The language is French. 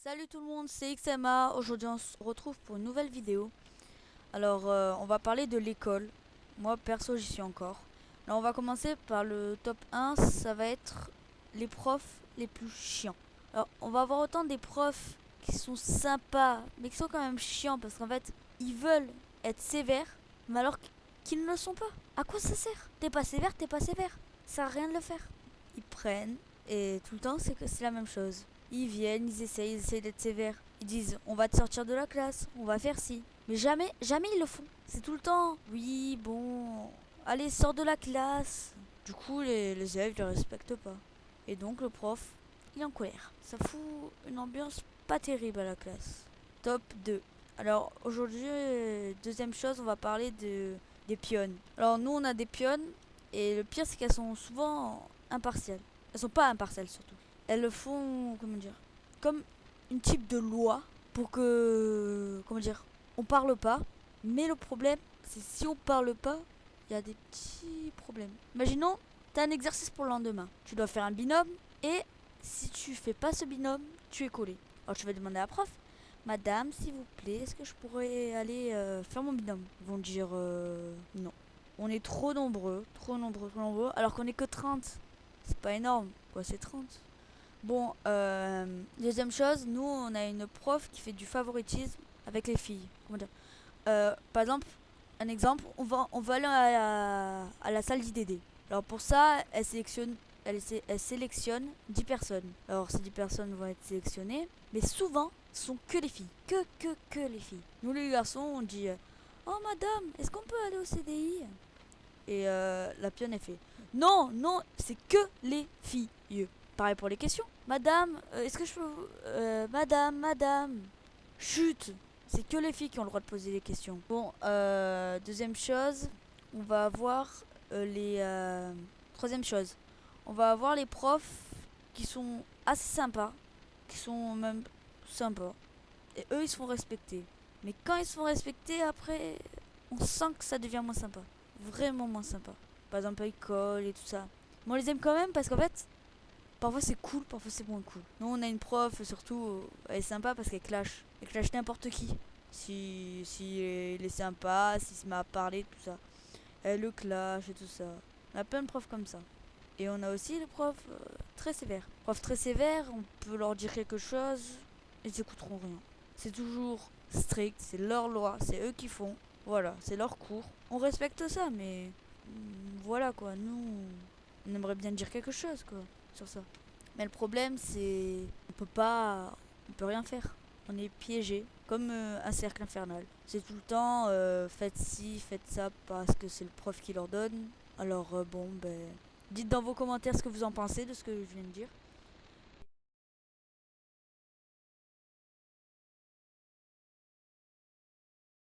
Salut tout le monde, c'est XMA. Aujourd'hui on se retrouve pour une nouvelle vidéo. Alors on va parler de l'école. Moi perso j'y suis encore. Alors on va commencer par le top 1. Ça va être les profs les plus chiants. Alors on va avoir autant des profs qui sont sympas mais qui sont quand même chiants. Parce qu'en fait ils veulent être sévères mais alors qu'ils ne le sont pas. À quoi ça sert? T'es pas sévère, t'es pas sévère. Ça sert à rien de le faire. Ils prennent et tout le temps c'est la même chose. Ils viennent, ils essayent d'être sévères. Ils disent on va te sortir de la classe, on va faire ci. Mais jamais ils le font. C'est tout le temps oui, bon, allez, sors de la classe. Du coup, les élèves ne le respectent pas. Et donc le prof, il est en colère. Ça fout une ambiance pas terrible à la classe. Top 2. Alors aujourd'hui, deuxième chose, on va parler des pionnes. Alors nous, on a des pionnes. Et le pire, c'est qu'elles sont souvent impartiales. Elles sont pas impartiales surtout. Elles le font, comment dire, comme une type de loi pour que, comment dire, on parle pas. Mais le problème, c'est si on parle pas, il y a des petits problèmes. Imaginons, t'as un exercice pour le lendemain. Tu dois faire un binôme et si tu fais pas ce binôme, tu es collé. Alors tu vas demander à la prof, Madame, s'il vous plaît, est-ce que je pourrais aller faire mon binôme? Ils vont dire non. On est trop nombreux, alors qu'on est que 30. C'est pas énorme, quoi, c'est 30. Bon, deuxième chose, nous, on a une prof qui fait du favoritisme avec les filles. Comment dire par exemple, un exemple, on va aller à la salle d'IDD. Alors pour ça, elle sélectionne 10 personnes. Alors ces 10 personnes vont être sélectionnées, mais souvent, ce sont que les filles. Que les filles. Nous les garçons, on dit oh madame, est-ce qu'on peut aller au CDI? Et la pionne, elle fait non, non, c'est que les filles. Pareil pour les questions. Madame, est-ce que je peux... madame. Chut. C'est que les filles qui ont le droit de poser des questions. Bon, deuxième chose, on va avoir les... troisième chose, on va avoir les profs qui sont assez sympas, qui sont même sympas. Et eux, ils se font respecter. Mais quand ils se font respecter, après, on sent que ça devient moins sympa. Vraiment moins sympa. Par exemple, à l'école et tout ça. Mais on les aime quand même parce qu'en fait, parfois c'est cool, parfois c'est moins cool. Nous, on a une prof, surtout, elle est sympa parce qu'elle clash. Elle clash n'importe qui. Si il est sympa, s'il se met à parler, tout ça. Elle le clash et tout ça. On a plein de profs comme ça. Et on a aussi les profs très sévères. Profs très sévères, on peut leur dire quelque chose, ils n'écouteront rien. C'est toujours strict, c'est leur loi, c'est eux qui font. Voilà, c'est leur cours. On respecte ça, mais voilà quoi, nous, on aimerait bien dire quelque chose quoi sur ça. Mais le problème, c'est on peut rien faire. On est piégé, comme un cercle infernal. C'est tout le temps, faites ci, faites ça, parce que c'est le prof qui leur donne. Alors bon, ben, dites dans vos commentaires ce que vous en pensez de ce que je viens de dire.